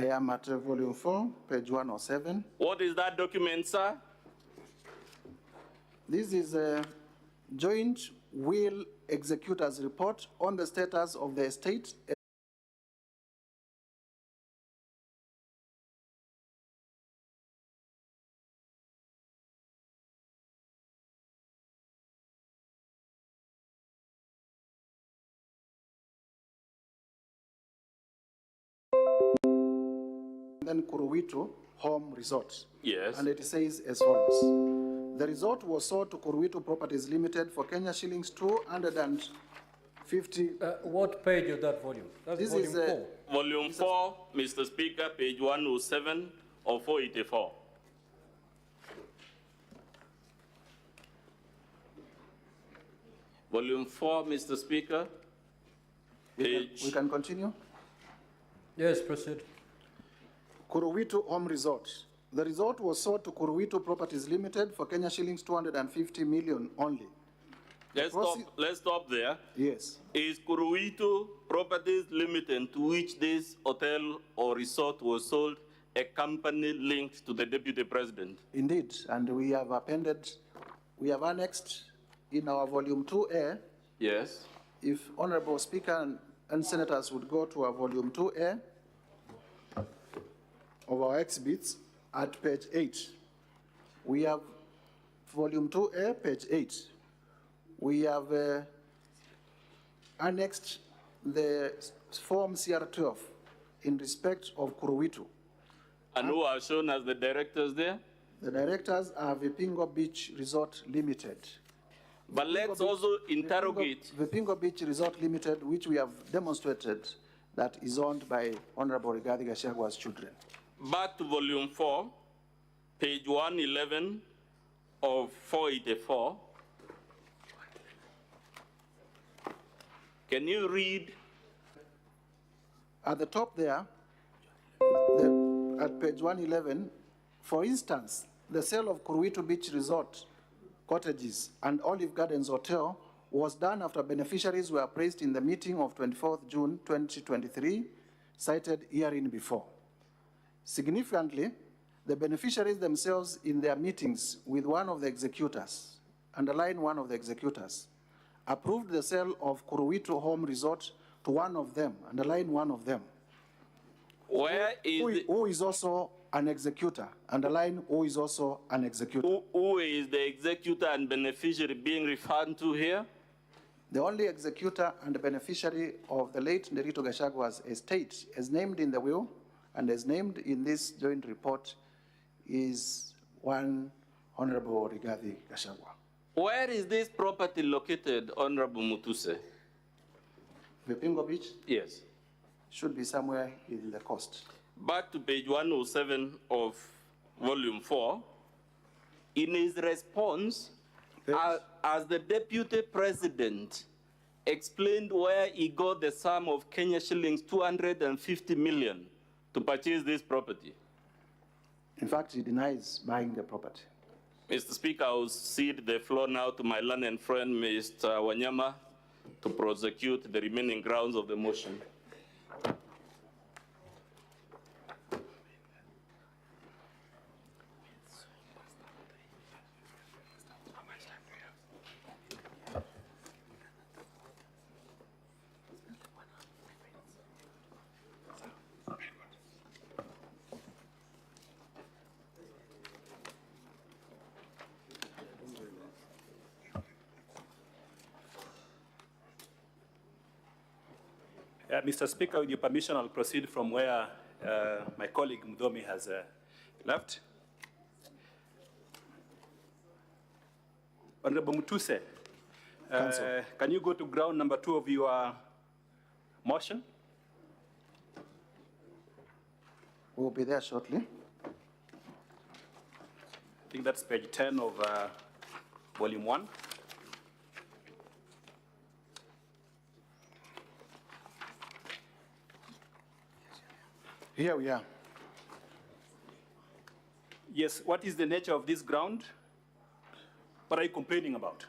I am at volume 4, page 107. What is that document, sir? This is a joint will executors report on the status of the estate. Then Kuruwitu Home Resort. Yes. And it says as follows. The resort was sold to Kuruwitu Properties Limited for Kenya shillings 250. What page is that volume? That's This volume is 4. Volume 4, Mr. Speaker, page 107 of 484. Volume 4, Mr. Speaker, page... We can continue? Yes, proceed. Kuruwitu Home Resort. The resort was sold to Kuruwitu Properties Limited for Kenya shillings 250 million only. Let's stop there. Yes. Is Kuruwitu Properties Limited, to which this hotel or resort was sold, a company linked to the Deputy President? Indeed, and we have annexed in our volume 2A. Yes. If Honorable Speaker and Senators would go to our volume 2A of our exhibits at page 8. We have volume 2A, page 8. We have annexed the form CR12 in respect of Kuruwitu. And who are shown as the directors there? The directors are Vipingo Beach Resort Limited. But let's also interrogate. Vipingo Beach Resort Limited, which we have demonstrated that is owned by Honorable Rigathi Gachagua's children. Back to volume 4, page 111 of 484. Can you read? At the top there, at page 111, for instance, the sale of Kuruwitu Beach Resort cottages and Olive Gardens Hotel was done after beneficiaries were appraised in the meeting of 24th June 2023, cited herein before. Significantly, the beneficiaries themselves in their meetings with one of the executors, underline one of the executors, approved the sale of Kuruwitu Home Resort to one of them, underline one of them. Who is also an executor, underline who is also an executor. Who is the executor and beneficiary being referred to here? The only executor and beneficiary of the late Rigathi Gachagua's estate, as named in the will and as named in this joint report, is one Honorable Rigathi Gachagua. Where is this property located, Honorable Mutuse? Vipingo Beach? Yes. Should be somewhere in the coast. Back to page 107 of volume 4. In his response, as the Deputy President explained where he got the sum of Kenya shillings 250 million to purchase this property. In fact, he denies buying the property. Mr. Speaker, I will cede the floor now to my learned friend, Mr. Wanyama, to prosecute the remaining grounds of the motion. Mr. Speaker, with your permission, I'll proceed from where my colleague Mdomi has left. Honorable Mutuse, can you go to ground number 2 of your motion? We'll be there shortly. I think that's page 10 of volume 1. Here we are. Yes, what is the nature of this ground? What are you complaining about?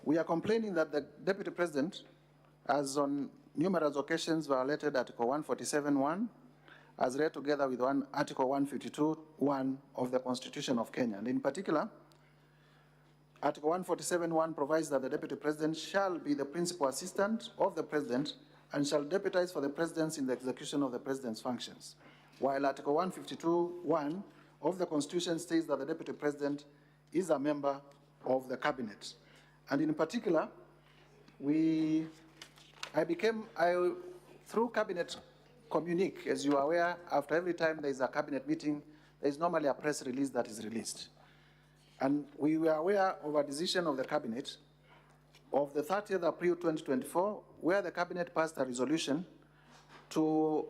We are complaining that the Deputy President has on numerous occasions violated Article 147(1) as read together with Article 152(1) of the Constitution of Kenya. And in particular, Article 147(1) provides that the Deputy President shall be the principal assistant of the President and shall deputize for the President in the execution of the President's functions, while Article 152(1) of the Constitution states that the Deputy President is a member of the Cabinet. And in particular, through Cabinet communique, as you are aware, after every time there is a Cabinet meeting, there is normally a press release that is released. And we were aware of a decision of the Cabinet of the 30th April 2024, where the Cabinet passed a resolution to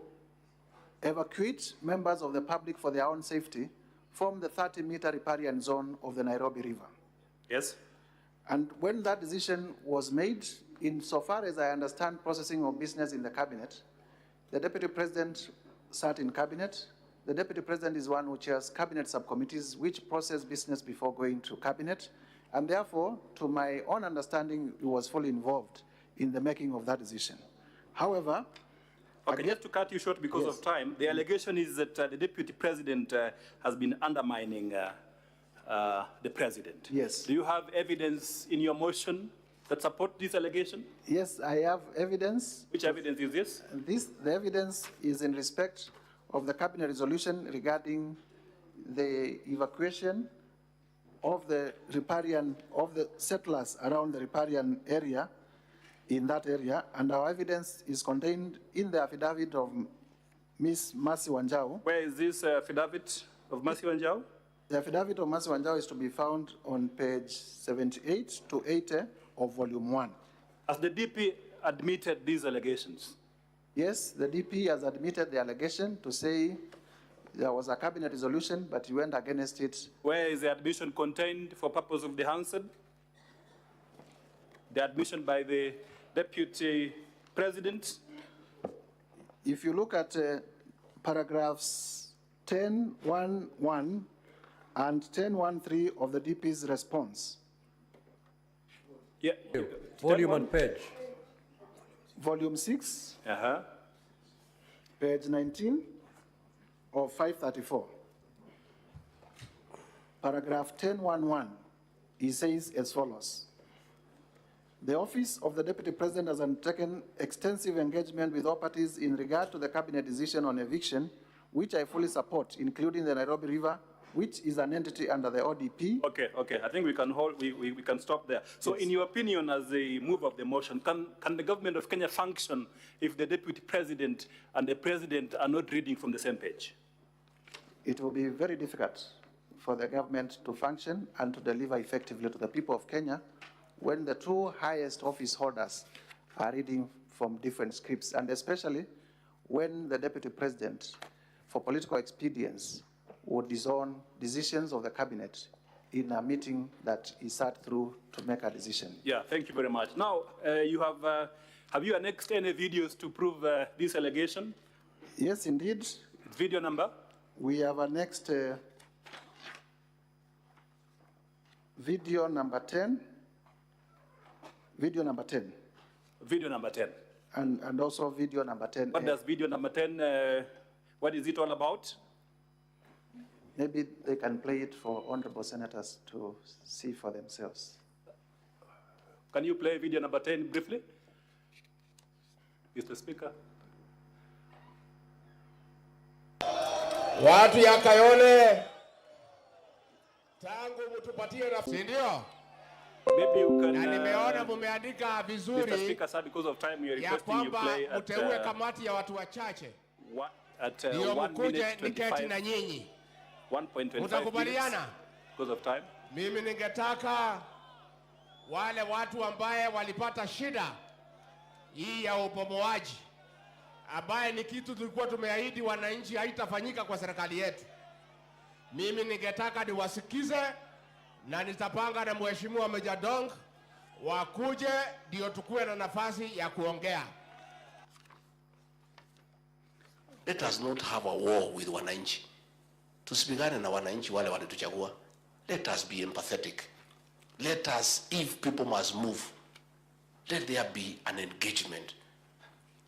evacuate members of the public for their own safety from the 30-meter riparian zone of the Nairobi River. Yes. And when that decision was made, insofar as I understand processing of business in the Cabinet, the Deputy President sat in Cabinet. The Deputy President is one who chairs Cabinet subcommittees which process business before going to Cabinet, and therefore, to my own understanding, he was fully involved in the making of that decision. However, okay, just to cut you short because of time, the allegation is that the Deputy President has been undermining the President. Yes. Do you have evidence in your motion that support this allegation? Yes, I have evidence. Which evidence is this? The evidence is in respect of the Cabinet resolution regarding the evacuation of the riparian, of the settlers around the riparian area, in that area, and our evidence is contained in the affidavit of Ms. Mercy Wanjau. Where is this affidavit of Mercy Wanjau? The affidavit of Mercy Wanjau is to be found on page 78 to 80 of volume 1. Has the DP admitted these allegations? Yes, the DP has admitted the allegation to say there was a Cabinet resolution, but he went against it. Where is the admission contained for purpose of the answer? The admission by the Deputy President? If you look at paragraphs 10.1.1 and 10.1.3 of the DP's response. Yeah. Volume and page. Volume 6, Uh-huh. page 19 of 534. Paragraph 10.1.1, he says as follows. The Office of the Deputy President has undertaken extensive engagement with all parties in regard to the Cabinet decision on eviction, which I fully support, including the Nairobi River, which is an entity under the ODP. Okay. I think we can hold, we can stop there. So yes. In your opinion, as the move of the motion, can the government of Kenya function if the Deputy President and the President are not reading from the same page? It will be very difficult for the government to function and to deliver effectively to the people of Kenya when the two highest office holders are reading from different scripts, and especially when the Deputy President, for political expedience, would disown decisions of the Cabinet in a meeting that he sat through to make a decision. Yeah, thank you very much. Now, you have you annexed any videos to prove this allegation? Yes, indeed. Video number? We have annexed video number 10. Video number 10. Video number 10. And also video number 10. What does video number 10, what is it all about? Maybe they can play it for honorable senators to see for themselves. Can you play video number 10 briefly? Mr. Speaker. Watu ya Kayole, tangu mtupatie nafasi, ndio? Maybe you can, na nimeona mumeandika vizuri Mr. Speaker, sir, because of time, we are ya requesting you play at, mteue kamati ya watu wachache. At ndio 1 mkuje minute niketi na 25. nyinyi. 1.25 Utakubaliana? Because of time. Mimi ningetaka wale watu ambaye walipata shida hii ya upomoaji, ambaye ni kitu tulikuwa tumeahidi wananchi haitafanyika kwa serikali yetu. Mimi ningetaka niwasikize na nitapanga na Mheshimiwa Meja Dong wakuje ndio tukue na nafasi ya kuongea. Let us not have a war with wananchi. Tusipigane na wananchi wale walituchagua. Let us be empathetic. Let us, if people must move, let there be an engagement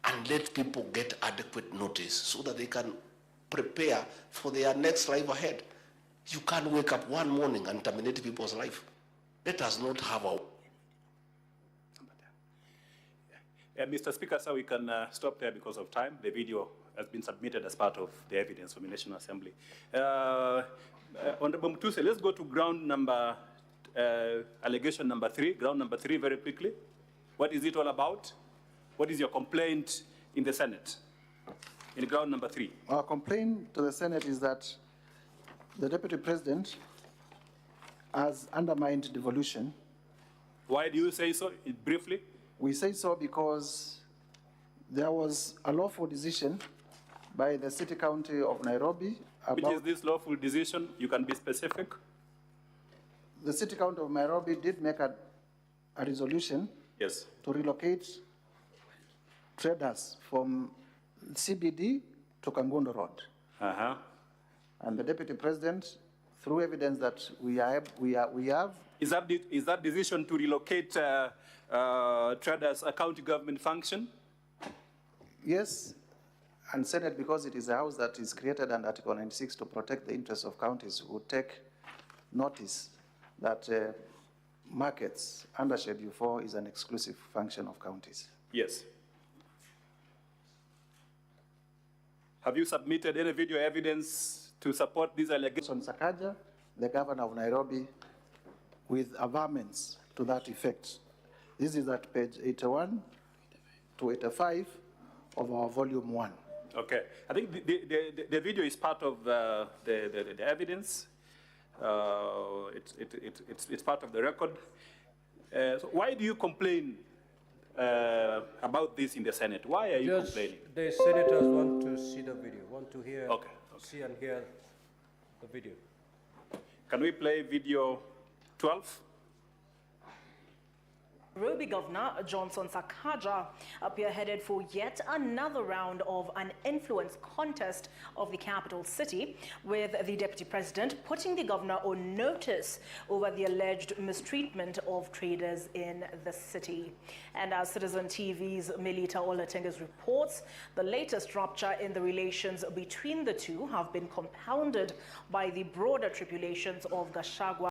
and let people get adequate notice so that they can prepare for their next life ahead. You can't wake up one morning and terminate people's life. Let us not have a... Mr. Speaker, sir, we can stop there because of time. The video has been submitted as part of the evidence from the National Assembly. Honorable Mutuse, let's go to ground number, allegation number 3, ground number 3 very quickly. What is it all about? What is your complaint in the Senate? In ground number 3. Our complaint to the Senate is that the Deputy President has undermined devolution. Why do you say so, briefly? We say so because there was a lawful decision by the City County of Nairobi about... Which is this lawful decision? You can be specific. The City County of Nairobi did make a resolution, Yes. to relocate traders from CBD to Kangundo Road. Uh-huh. And the Deputy President, through evidence that we have, Is that decision to relocate traders a county government function? yes, and Senate, because it is a house that is created under Article 96 to protect the interests of counties, would take notice that markets under Schedule 4 is an exclusive function of counties. Yes. Have you submitted any video evidence to support these allegations? On Sakaja, the governor of Nairobi, with averments to that effect. This is at page 81 to 85 of our volume 1. Okay. I think the video is part of the evidence. It's part of the record. So why do you complain about this in the Senate? Why are you complaining? The senators want to see the video, want to hear, see and hear the video. Can we play video 12? Nairobi Governor Johnson Sakaja appear headed for yet another round of an influence contest of the capital city, with the Deputy President putting the governor on notice over the alleged mistreatment of traders in the city. And as Citizen TV's Melita Olatengas reports, the latest rupture in the relations between the two have been compounded by the broader tribulations of Gachagua